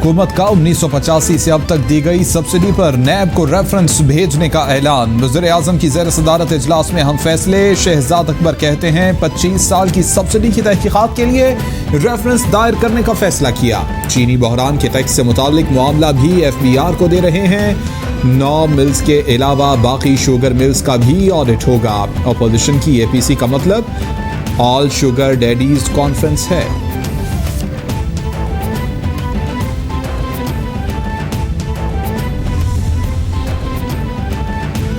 हुकूमत का 1985 से अब तक दी गई सब्सिडी पर नैब को रेफरेंस भेजने का ऐलान। वज़ीर-ए-आज़म की ज़ेर सदारत इजलास में हम फैसले। शहजाद अकबर कहते हैं 25 साल की सब्सिडी की तहकीकात के लिए रेफरेंस दायर करने का फैसला किया। चीनी बहरान के टैक्स से मुतालिक मामला भी FBR को दे रहे हैं। 9 मिल्स के अलावा बाकी शुगर मिल्स का भी ऑडिट होगा। अपोजिशन की APC का मतलब ऑल शुगर डैडीज कॉन्फ्रेंस है।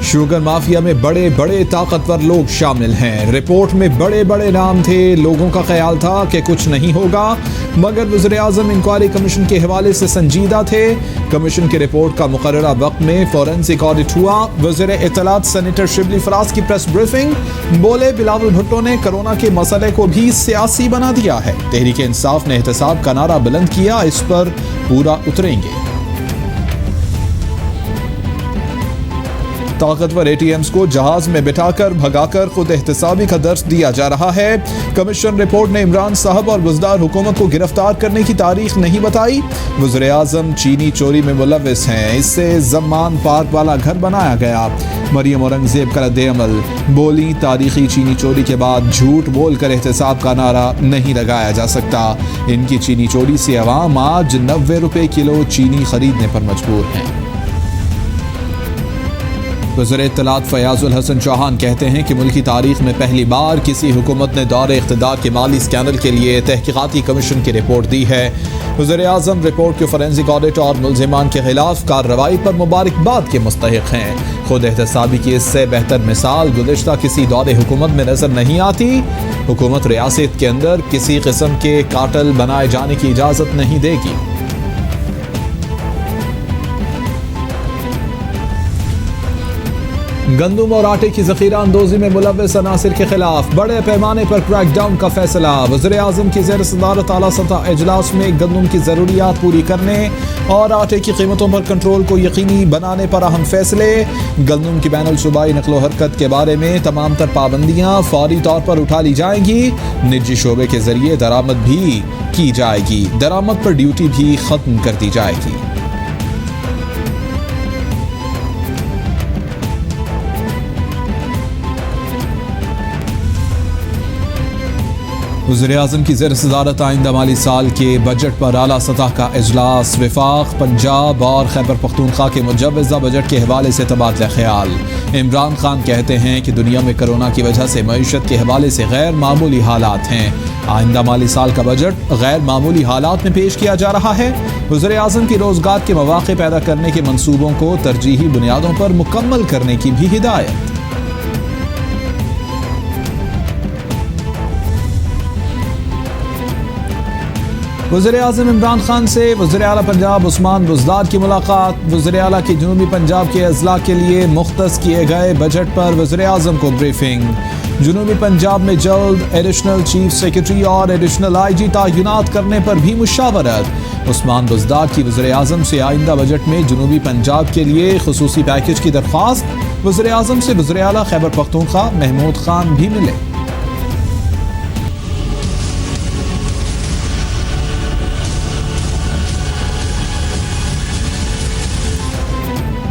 शुगर माफिया में बड़े बड़े ताकतवर लोग शामिल हैं। रिपोर्ट में बड़े बड़े नाम थे। लोगों का ख्याल था कि कुछ नहीं होगा, मगर वज़ीर-ए-आज़म इंक्वायरी कमीशन के हवाले से संजीदा थे। कमीशन की रिपोर्ट का मुकर्ररा वक्त में फॉरेंसिक ऑडिट हुआ। वज़ीर इत्तलात सेनेटर शिबली फराज की प्रेस ब्रीफिंग। बोले, बिलावल भुट्टो ने कोरोना के मसले को भी सियासी बना दिया है। तहरीक इंसाफ ने एहतसाब का नारा बुलंद किया, इस पर पूरा उतरेंगे। ताकतवर ATMs को जहाज में बिठाकर भगाकर खुद एहतसाबी का दर्ज दिया जा रहा है। कमीशन रिपोर्ट ने इमरान साहब और बुज़दार हुकूमत को गिरफ्तार करने की तारीख नहीं बताई। वज़ीर-ए-आज़म चीनी चोरी में मुलव्विस हैं, इससे ज़म्मान पार्क वाला घर बनाया गया। मरियम औरंगज़ेब का रद्द-ए-अमल। बोली, तारीखी चीनी चोरी के बाद झूठ बोलकर एहतसाब का नारा नहीं लगाया जा सकता। इनकी चीनी चोरी से अवाम आज 90 रुपए किलो चीनी खरीदने पर मजबूर हैं। वज़ीर इत्तलात फ़याज़ुल हसन चौहान कहते हैं कि मुल्की तारीख में पहली बार किसी हुकूमत ने दौरे इक़्तिदार के माली स्कैंडल के लिए तहकीकाती कमीशन की रिपोर्ट दी है। वज़ीर-ए-आज़म रिपोर्ट के फॉरेंसिक ऑडिट और मुल्ज़िमान के खिलाफ कार्रवाई पर मुबारकबाद के मुस्तहिक़ हैं। खुद एहतसाबी की इससे बेहतर मिसाल गुज़िश्ता किसी दौरे हुकूमत में नज़र नहीं आती। हुकूमत रियासत के अंदर किसी किस्म के काटल बनाए जाने की इजाज़त नहीं देगी। गंदम और आटे की ज़ख़ीरा अंदोज़ी में मुलव्विस अनासिर के खिलाफ बड़े पैमाने पर क्रैकडाउन का फैसला। वज़ीर-ए-आज़म की ज़ेर सदारत आला सतह इजलास में गंदम की ज़रूरियात पूरी करने और आटे की कीमतों पर कंट्रोल को यकीनी बनाने पर अहम फैसले। गंदम की बैनुल सूबाई नकलो हरकत के बारे में तमाम तर पाबंदियाँ फौरी तौर पर उठा ली जाएंगी। निजी शोबे के जरिए दरामद भी की जाएगी। दरामद पर ड्यूटी भी खत्म कर दी जाएगी। वज़ीर-ए-आज़म की ज़ेर सदारत आइंदा माली साल के बजट पर आला सतह का इजलास। वफाक, पंजाब और खैबर पख्तूनख्वा के मुजव्वज़ा बजट के हवाले से तबादला ख्याल। इमरान खान कहते हैं कि दुनिया में कोरोना की वजह से मईशत के हवाले से गैर मामूली हालात हैं। आइंदा माली साल का बजट गैर मामूली हालात में पेश किया जा रहा है। वज़ीर-ए-आज़म की रोज़गार के मौक़े पैदा करने के मंसूबों को तरजीही बुनियादों पर मुकम्मल करने की भी हिदायत। वज़ीर-ए-आज़म इमरान खान से वज़ीर आला पंजाब उस्मान बुज़दार की मुलाकात। वज़ीर आला की जनूबी पंजाब के अज़ला के लिए मुख्तस किए गए बजट पर वज़ीर-ए-आज़म को ब्रीफिंग। जनूबी पंजाब में जल्द एडिशनल चीफ सेक्रेटरी और एडिशनल IG तैनात करने पर भी मुशावरत। उस्मान बुज़दार की वज़ीर-ए-आज़म से आइंदा बजट में जनूबी पंजाब के लिए खुसूसी पैकेज की दरख्वास्त। वज़ीर-ए-आज़म से वज़ीर आला खैबर पख्तूनख्वा महमूद खान भी मिले।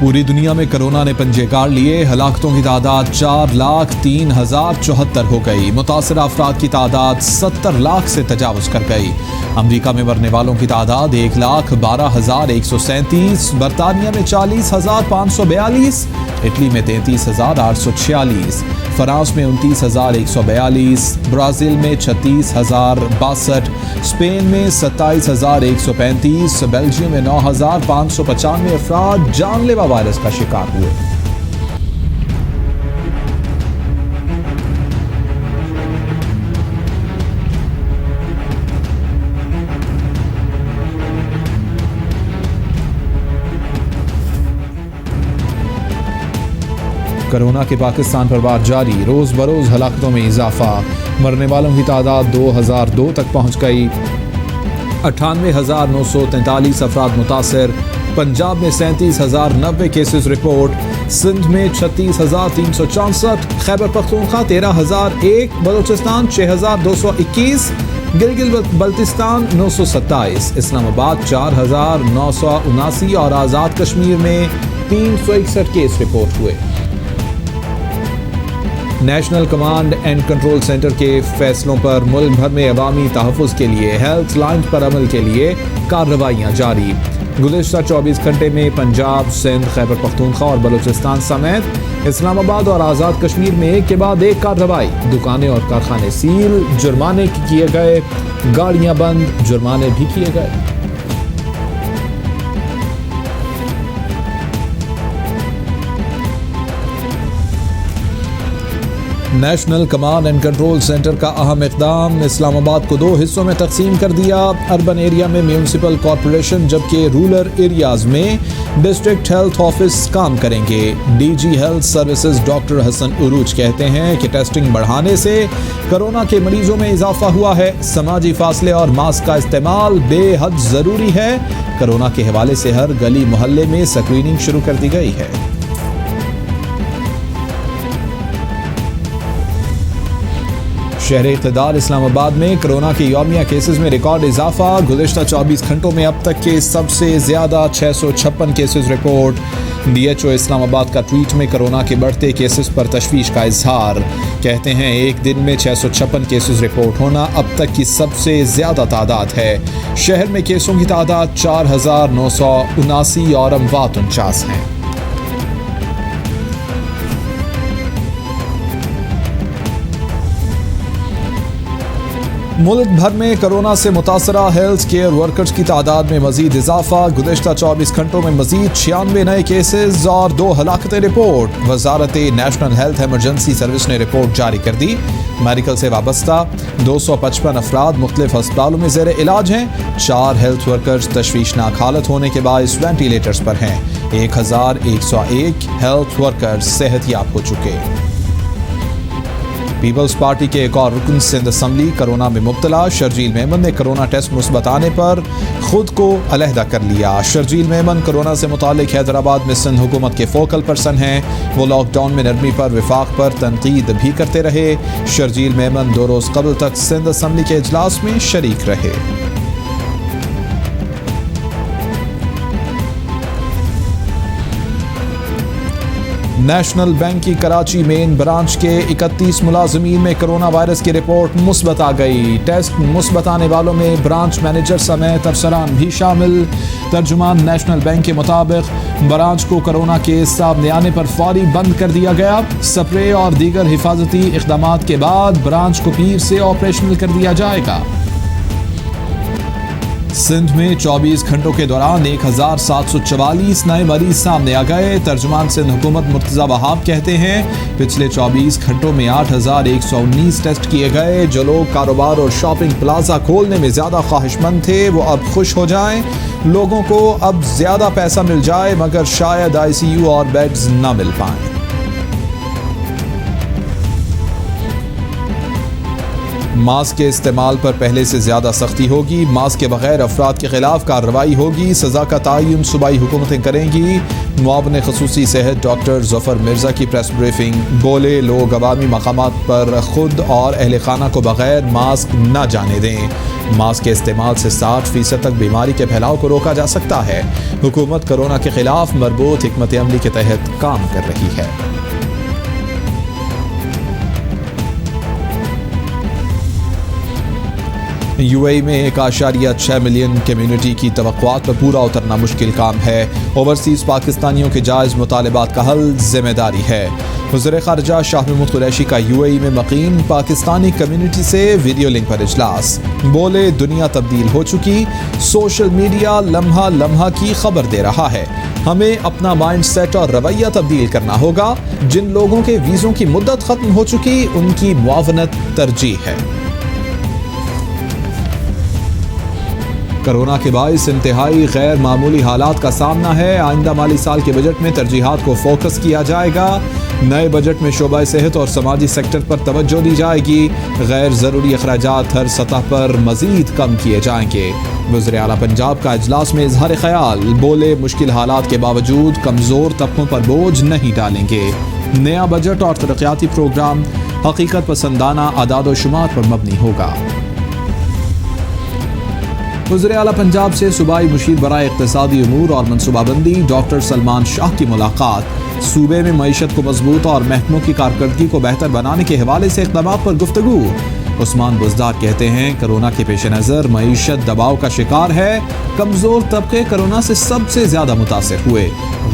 पूरी दुनिया में कोरोना ने पंजे गाड़ लिए। हलाकतों की तादाद 4,03,074 हो गई। मुतासरा अफराद की तादाद 70 लाख से तजावुज कर गई। अमरीका में मरने वालों की तादाद 1,12,137। बरतानिया में 40,542। इटली में 33,846। फ्रांस में 29,142। ब्राज़ील में 36,062। स्पेन में 27,135। बेल्जियम में 9,595 अफराद जानलेवा वायरस का शिकार हुए। कोरोना के पाकिस्तान पर वार जारी। रोज़ बरोज़ हलाकतों में इजाफा। मरने वालों की तादाद 2002 तक पहुँच गई। 98,943 अफराद मुतासर। पंजाब में 37,090 केसेस रिपोर्ट। सिंध में 36,364। खैबर पख्तूनख्वा 13,001। बलूचिस्तान 6,221। गिलगित बल्तिस्तान 927, इस्लामाबाद 4979 और आज़ाद कश्मीर में 361 केस रिपोर्ट हुए। National command and control centre के फैसलों पर मुल्क भर में अवामी तहफ़्फ़ुज़ के लिए हेल्थ लाइन पर अमल के लिए कार्रवाइयाँ जारी। गुज़िश्ता 24 घंटे में पंजाब, सिंध, खैबर पख्तूनख्वा और बलूचिस्तान समेत इस्लामाबाद और आज़ाद कश्मीर में एक के बाद एक कार्रवाई। दुकानें और कारखाने सील, जुर्माने किए गए, गाड़ियाँ बंद, जुर्माने भी किए गए। National command and control centre का अहम इक़दाम, इस्लामाबाद को 2 हिस्सों में तकसीम कर दिया। अर्बन एरिया में म्यूनिसिपल कॉरपोरेशन जबकि रूरल एरियाज में डिस्ट्रिक्ट हेल्थ ऑफिस काम करेंगे। DG health services doctor Hasan Urooj कहते हैं कि टेस्टिंग बढ़ाने से कोरोना के मरीजों में इजाफा हुआ है। समाजी फासले और मास्क का इस्तेमाल बेहद ज़रूरी है। कोरोना के हवाले से हर गली मोहल्ले में स्क्रीनिंग शुरू कर दी गई है। शहर इक़्तिदार इस्लामाबाद में कोरोना के यौमिया केसेस में रिकॉर्ड इजाफा। गुज़िश्ता 24 घंटों में अब तक के सबसे ज़्यादा 656 केसेस रिपोर्ट। DHO इस्लामाबाद का ट्वीट में कोरोना के बढ़ते केसेस पर तशवीश का इजहार। कहते हैं एक दिन में 656 केसेस रिपोर्ट होना अब तक की सबसे ज़्यादा तादाद है। शहर में केसों की तादाद 4979 और अमवात 49 हैं। मुल्क भर में कोरोना से मुतासरा हेल्थ केयर वर्कर्स की तादाद में मजीद इजाफा। गुज़िश्ता 24 घंटों में मजीद 96 नए केसेस और 2 हलाकतें रिपोर्ट। वजारत नेशनल हेल्थ एमरजेंसी सर्विस ने रिपोर्ट जारी कर दी। मेडिकल से वाबस्ता 255 अफराद मुख्तलिफ अस्पतालों में ज़ेर इलाज हैं। 4 हेल्थ वर्कर्स तशवीशनाक हालत होने के बायस वेंटिलेटर्स पर हैं। 1101 हेल्थ वर्कर्स सेहतयाब हो चुके। पीपल्स पार्टी के एक और रुकन सिंध असम्बली कोरोना में मुब्तला। शर्जील मेमन ने कोरोना टेस्ट मुस्बत आने पर खुद को अलहदा कर लिया। शर्जील मेमन कोरोना से मुतालिक हैदराबाद में सिंध हुकूमत के फोकल पर्सन हैं। वो लॉकडाउन में नरमी पर विफाक पर तनकीद भी करते रहे। शर्जील मेमन 2 रोज़ कबल तक सिंध असम्बली के इजलास में शरीक रहे। नेशनल बैंक की कराची मेन ब्रांच के 31 मुलाजमीन में कोरोना वायरस की रिपोर्ट मुस्बत आ गई। टेस्ट मुस्बत आने वालों में ब्रांच मैनेजर समेत अफसरान भी शामिल। तर्जुमान नेशनल बैंक के मुताबिक ब्रांच को कोरोना केस सामने आने पर फौरी बंद कर दिया गया। स्प्रे और दीगर हिफाजती इक़दामात के बाद ब्रांच को पीर से ऑपरेशनल कर दिया जाएगा। सिंध में 24 घंटों के दौरान 1744 नए मरीज सामने आ गए। तर्जुमान सिंध हुकूमत मुर्तज़ा वहाब कहते हैं पिछले 24 घंटों में 8119 टेस्ट किए गए। जो लोग कारोबार और शॉपिंग प्लाजा खोलने में ज़्यादा ख्वाहिशमंद थे वो अब खुश हो जाएं। लोगों को अब ज़्यादा पैसा मिल जाए मगर शायद ICU और बेड्स न मिल पाएं। मास्क के इस्तेमाल पर पहले से ज़्यादा सख्ती होगी। मास्क के बगैर अफराद के खिलाफ कार्रवाई होगी। सज़ा का तयन सूबाई हुकूमतें करेंगी। मुआविन ख़ुसूसी सेहत डॉक्टर ज़फ़र मिर्ज़ा की प्रेस ब्रीफिंग। बोले लोग अवामी मकामात पर खुद और अहल खाना को बगैर मास्क न जाने दें। मास्क के इस्तेमाल से 60% तक बीमारी के फैलाव को रोका जा सकता है। हुकूमत कोरोना के खिलाफ मरबूत हिकमत अमली के तहत काम कर रही है। UAE में 1.6 मिलियन कम्युनिटी की तवक्कुआत पर पूरा उतरना मुश्किल काम है। ओवरसीज़ पाकिस्तानियों के जायज़ मुतालबात का हल जिम्मेदारी है। वज़ीर ख़ारिजा शाह महमूद कुरैशी का UAE में मकीम पाकिस्तानी कम्युनिटी से वीडियो लिंक पर इजलास। बोले दुनिया तब्दील हो चुकी। सोशल मीडिया लम्हा लम्हा की खबर दे रहा है। हमें अपना माइंड सेट और रवैया तब्दील करना होगा। जिन लोगों के वीज़ों की मुद्दत ख़त्म हो चुकी उनकी मुआवनत तरजीह है। कोरोना के बाइस इंतहाई गैर मामूली हालात का सामना है। आइंदा माली साल के बजट में तरजीहात को फोकस किया जाएगा। नए बजट में शोबा सेहत और समाजी सेक्टर पर तवज्जो दी जाएगी। गैर ज़रूरी अखराजात हर सतह पर मज़ीद कम किए जाएंगे। वज़ीर आला पंजाब का इजलास में इजहार ख्याल। बोले मुश्किल हालात के बावजूद कमज़ोर तबकों पर बोझ नहीं डालेंगे। नया बजट और तरक्याती प्रोग्राम हकीकत पसंदाना आदाद व शुमार पर मबनी होगा। वज़ीर आला पंजाब से सूबाई मुशीर बराए इक़्तिसादी उमूर और मनसूबाबंदी डॉक्टर सलमान शाह की मुलाकात। सूबे में मईशत को मजबूत और महकमों की कारकर्दगी को बेहतर बनाने के हवाले से इक़दामात पर गुफ्तगू। उस्मान बुज़दार कहते हैं कोरोना के पेश नज़र मईशत दबाव का शिकार है। कमज़ोर तबके कोरोना से सबसे ज़्यादा मुतासिर हुए।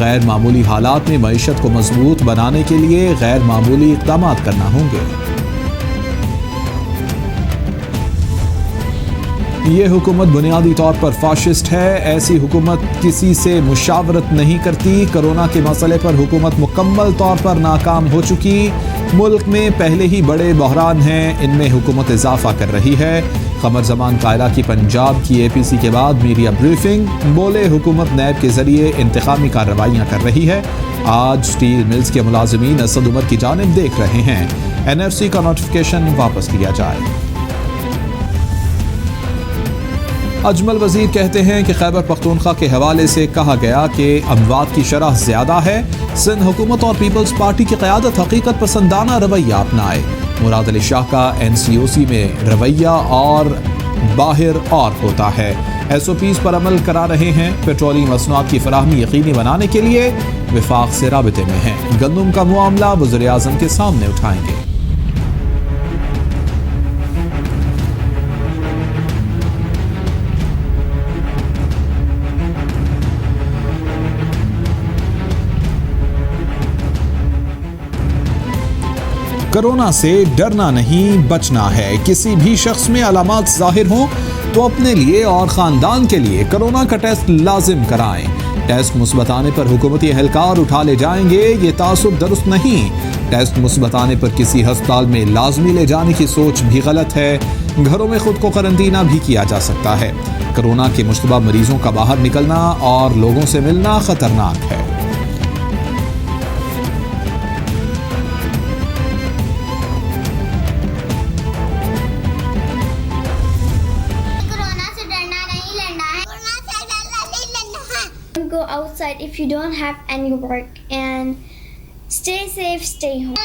गैर मामूली हालात में मईशत को मजबूत बनाने के लिए गैर मामूली इक़दामात करना होंगे। ये हुकूमत बुनियादी तौर पर फाशिस्ट है। ऐसी हुकूमत किसी से मुशावरत नहीं करती। कोरोना के मसले पर हुकूमत मुकम्मल तौर पर नाकाम हो चुकी। मुल्क में पहले ही बड़े बहरान हैं, इनमें हुकूमत इजाफा कर रही है। क़मर ज़मान कायला की पंजाब की APC के बाद मीडिया ब्रीफिंग। बोले हुकूमत नैब के ज़रिए इंतकामी कार्रवाइयाँ कर रही है। आज स्टील मिल्स के मुलाजमीन असद उमर की जानिब देख रहे हैं। NRC का नोटिफिकेशन वापस लिया जाए। अजमल वजीर कहते हैं कि खैबर पख्तूनख्वा के हवाले से कहा गया कि अमवात की शरह ज़्यादा है। सिंध हुकूमत और पीपल्स पार्टी की क़यादत हकीकत पसंदाना रवैया अपनाए। मुराद अली शाह का NCOC में रवैया और बाहर और होता है। SOPs पर अमल करा रहे हैं। पेट्रोलियम मसनूआत की फराहमी यकीनी बनाने के लिए विफाक से राबिते में हैं। गंदम का मामला वज़ीर आज़म के सामने उठाएंगे। कोरोना से डरना नहीं बचना है। किसी भी शख्स में अलामात जाहिर हों तो अपने लिए और ख़ानदान के लिए कोरोना का टेस्ट लाजिम कराएं। टेस्ट मुस्बत आने पर हुकूमती एहलकार उठा ले जाएंगे, ये तासुब दुरुस्त नहीं। टेस्ट मुस्बत आने पर किसी अस्पताल में लाजमी ले जाने की सोच भी गलत है। घरों में खुद को करंतना भी किया जा सकता है। कोरोना के मुश्तबा मरीजों का बाहर निकलना और लोगों से मिलना खतरनाक है। Go outside if you don't have any work and stay safe, stay home.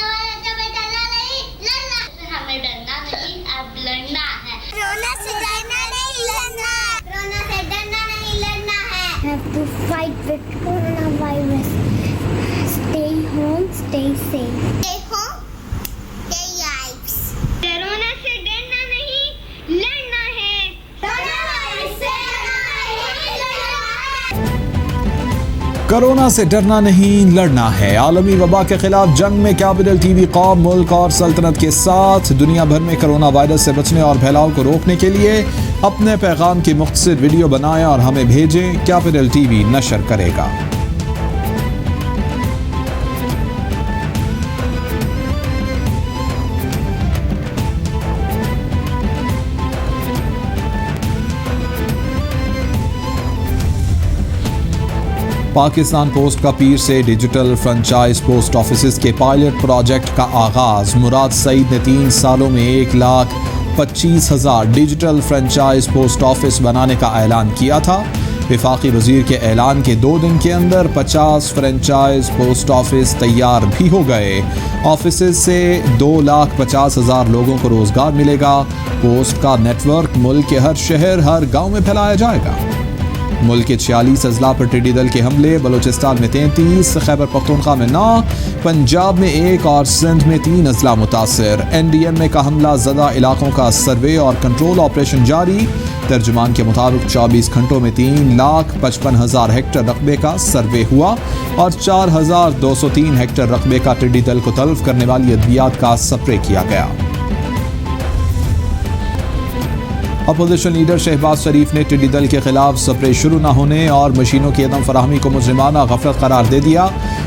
हमें डरना नहीं, अब लड़ना है। कोरोना से डरना नहीं, लड़ना है। कोरोना से डरना नहीं, लड़ना है। Have to fight with coronavirus. Stay home, stay safe. Stay home, stay lives. Corona से डरना नहीं, लड़ना है। कोरोनावायरस से डरना नहीं, लड़ना है। कोरोना से डरना नहीं लड़ना है। आलमी वबा के खिलाफ जंग में कैपिटल TV कौम, मुल्क और सल्तनत के साथ। दुनिया भर में कोरोना वायरस से बचने और फैलाव को रोकने के लिए अपने पैगाम की मुख्तसर वीडियो बनाएं और हमें भेजें। कैपिटल TV नशर करेगा। पाकिस्तान पोस्ट का पीर से डिजिटल फ्रेंचाइज पोस्ट ऑफिस के पायलट प्रोजेक्ट का आगाज। मुराद सईद ने 3 सालों में 1,25,000 डिजिटल फ्रेंचाइज पोस्ट ऑफिस बनाने का ऐलान किया था। वफाकी वजीर के ऐलान के 2 दिन के अंदर 50 फ्रेंचाइज पोस्ट ऑफिस तैयार भी हो गए। ऑफिस से 2,50,000 लोगों को रोजगार मिलेगा। पोस्ट का नेटवर्क मुल्क के हर शहर, हर गाँव में फैलाया जाएगा। मुल्क के 46 अजला पर टिड्डी दल के हमले। बलूचिस्तान में 33, खैबर पख्तूनख्वा में 9, पंजाब में 1 और सिंध में 3 अजला मुतासर। NDMA का हमला ज़दा इलाकों का सर्वे और कंट्रोल ऑपरेशन जारी। तर्जुमान के मुताबिक 24 घंटों में 3,55,000 हेक्टर रकबे का सर्वे हुआ और 4,203 हेक्टर रकबे का टिड्डी दल को तल्फ करने वाली अद्वियात का स्प्रे किया गया। अपोजिशन लीडर शहबाज शरीफ ने टिड्डी दल के खिलाफ स्प्रे शुरू न होने और मशीनों की अदम फराहमी को मुजरिमाना गफलत करार दे दिया।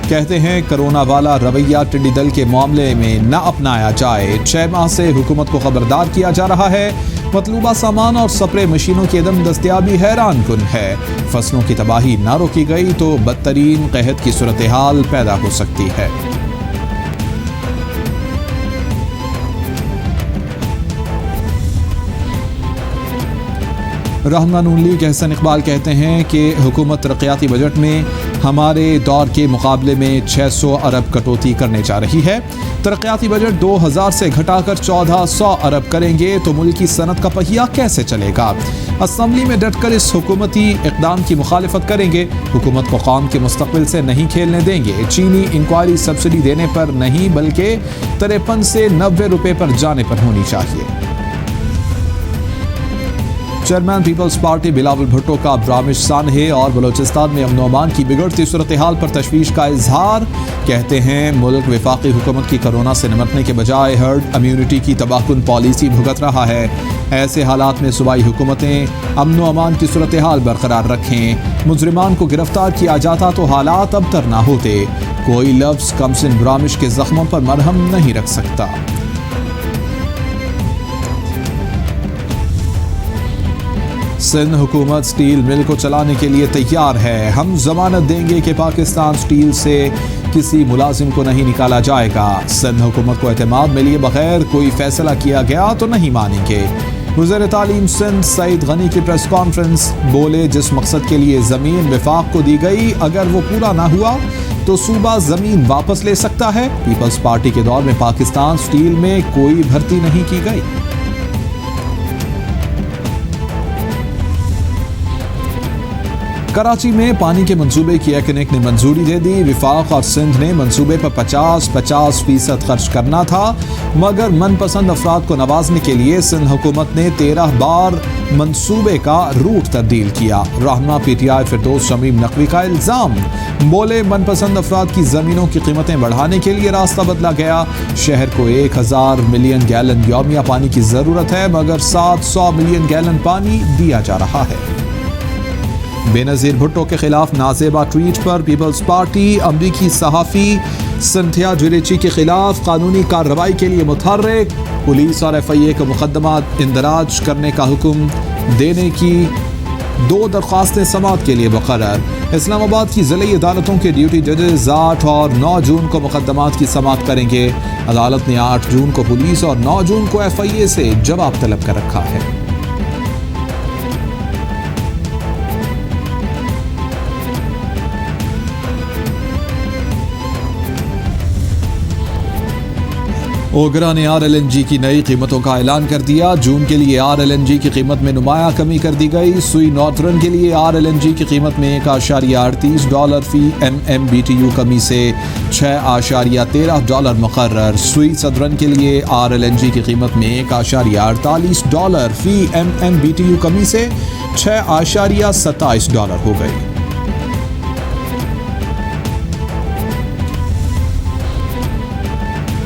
कहते हैं कोरोना वाला रवैया टिड्डी दल के मामले में न अपनाया जाए। 6 माह से हुकूमत को खबरदार किया जा रहा है। मतलूबा सामान और स्प्रे मशीनों की अदम दस्तियाबी हैरान कुन है। फसलों की तबाही न रोकी गई तो बदतरीन कहत की सूरत हाल पैदा हो सकती है। रहनुमा नून लीग अहसन इकबाल कहते हैं कि हुकूमत तरक्याती बजट में हमारे दौर के मुकाबले में 600 अरब कटौती करने जा रही है। तरक्याती बजट 2000 से घटाकर 1400 अरब करेंगे तो मुल्क की सनत का पहिया कैसे चलेगा। असम्बली में डटकर इस हुकूमती इक़दाम की मुखालिफत करेंगे। हुकूमत को कौम के मुस्तक़बिल से नहीं खेलने देंगे। चीनी इंक्वायरी सब्सिडी देने पर नहीं बल्कि 53 से 90 रुपए पर जाने पर होनी चाहिए। Chairman people's party Bilawal Bhutto का ब्रामिश सानहे और बलोचिस्तान में अमन अमान की बिगड़ती सूरत हाल पर तशवीश का इजहार। कहते हैं मुल्क वफाकी हुकूमत की कोरोना से निपटने के बजाय हर्ड इम्यूनिटी की तबाहकुन पॉलिसी भुगत रहा है। ऐसे हालात में सूबाई हुकूमतें अमन अमान की सूरत हाल बरकरार रखें। मुजरिमान को गिरफ्तार किया जाता तो हालात अबतर ना होते। कोई लफ्ज़ कमसिन ब्रामिश के जख्मों पर मरहम नहीं रख सकता। सिंध हुकूमत स्टील मिल को चलाने के लिए तैयार है। हम जमानत देंगे कि पाकिस्तान स्टील से किसी मुलाजिम को नहीं निकाला जाएगा। सिंध हुकूमत को एतमाद में लिए बगैर कोई फैसला किया गया तो नहीं मानेंगे। वज़ीर तालीम सिंध सईद गनी की प्रेस कॉन्फ्रेंस बोले, जिस मकसद के लिए ज़मीन विफाक को दी गई अगर वो पूरा ना हुआ तो सूबा ज़मीन वापस ले सकता है। पीपल्स पार्टी के दौर में पाकिस्तान स्टील में कोई भर्ती नहीं की गई। कराची में पानी के मंसूबे की एकनेक ने मंजूरी दे दी। विफाक और सिंध ने मंसूबे पर 50% खर्च करना था, मगर मनपसंद अफराद को नवाजने के लिए सिंध हुकूमत ने 13 बार मंसूबे का रूट तब्दील किया। रहनुमा PTI फिरदौस शमीम नकवी का इल्ज़ाम, बोले मनपसंद अफराद की ज़मीनों की कीमतें बढ़ाने के लिए रास्ता बदला गया। शहर को 1000 मिलियन गैलन यौमिया पानी की ज़रूरत है, मगर 700 मिलियन गैलन पानी दिया जा रहा है। बेनज़ीर भुट्टो के खिलाफ नाजेबा ट्वीट पर पीपल्स पार्टी अमरीकी सहाफ़ी सिंथिया जुरेची के खिलाफ कानूनी कार्रवाई के लिए मुतहर्रिक। पुलिस और FIA को मुकदमा इंदराज करने का हुक्म देने की 2 दरख्वास्तें समाअत के लिए मुकर्रर। इस्लामाबाद की ज़िली अदालतों के ड्यूटी जजेस 8 और 9 जून को मुकदमात की समाअत करेंगे। अदालत ने 8 जून को पुलिस और 9 जून को FIA से जवाब तलब कर रखा है। ओगरा ने RLNG की नई कीमतों का ऐलान कर दिया। जून के लिए RLNG की कीमत में नुमाया कमी कर दी गई। सुई नॉर्थरन के लिए RLNG की कीमत में $1.38 फी MMBTU कमी से $6.13 मुकर्रर। सुई सदरन के लिए RLNG की कीमत में $1.48 फी MMBTU कमी से $6.27 हो गई।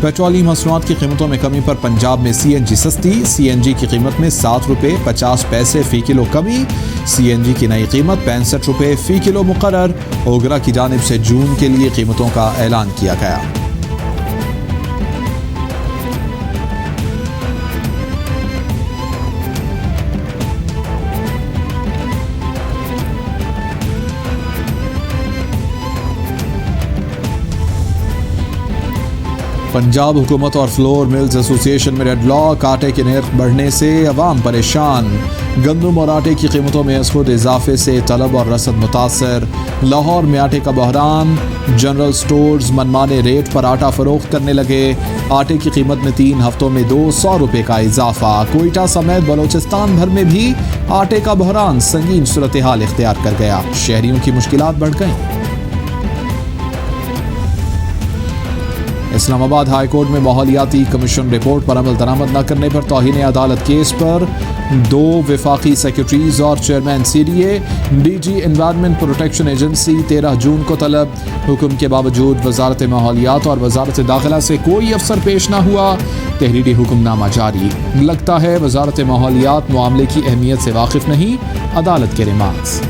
पेट्रोलियम मसनूआत की कीमतों में कमी पर पंजाब में CNG सस्ती। CNG की कीमत में 7 रुपये 50 पैसे फ़ी किलो कमी। CNG की नई कीमत 65 रुपये फ़ी किलो मुकर्रर। ओगरा की जानिब से जून के लिए कीमतों का ऐलान किया गया। पंजाब हुकूमत और फ्लोर मिल्स एसोसिएशन में डेडलॉक। आटे के नर्ख बढ़ने से अवाम परेशान। गंदम और आटे की कीमतों में खुद इजाफे से तलब और रसद मुतासर। लाहौर में आटे का बहरान। जनरल स्टोर्स मनमाने रेट पर आटा फरोख्त करने लगे। आटे की कीमत में 3 हफ्तों में 200 रुपये का इजाफा। कोयटा समेत बलोचिस्तान भर में भी आटे का बहरान संगीन सूरत हाल इख्तियार कर गया। शहरियों की मुश्किलात बढ़ गईं। इस्लामाबाद हाई कोर्ट में माहौलियाती कमीशन रिपोर्ट पर अमल दरामद न करने पर तौहीन अदालत केस पर 2 वफाकी सेक्रेटरीज और chairman CDA DG environment protection agency 13 जून को तलब। हुक्म के बावजूद वजारत माहौलियात और वजारत दाखिला से कोई अफसर पेश न हुआ। तहरीरी हुक्मनामा जारी। लगता है वजारत माहौलियात मामले की अहमियत से वाकिफ नहीं। अदालत के रिमार्क्स।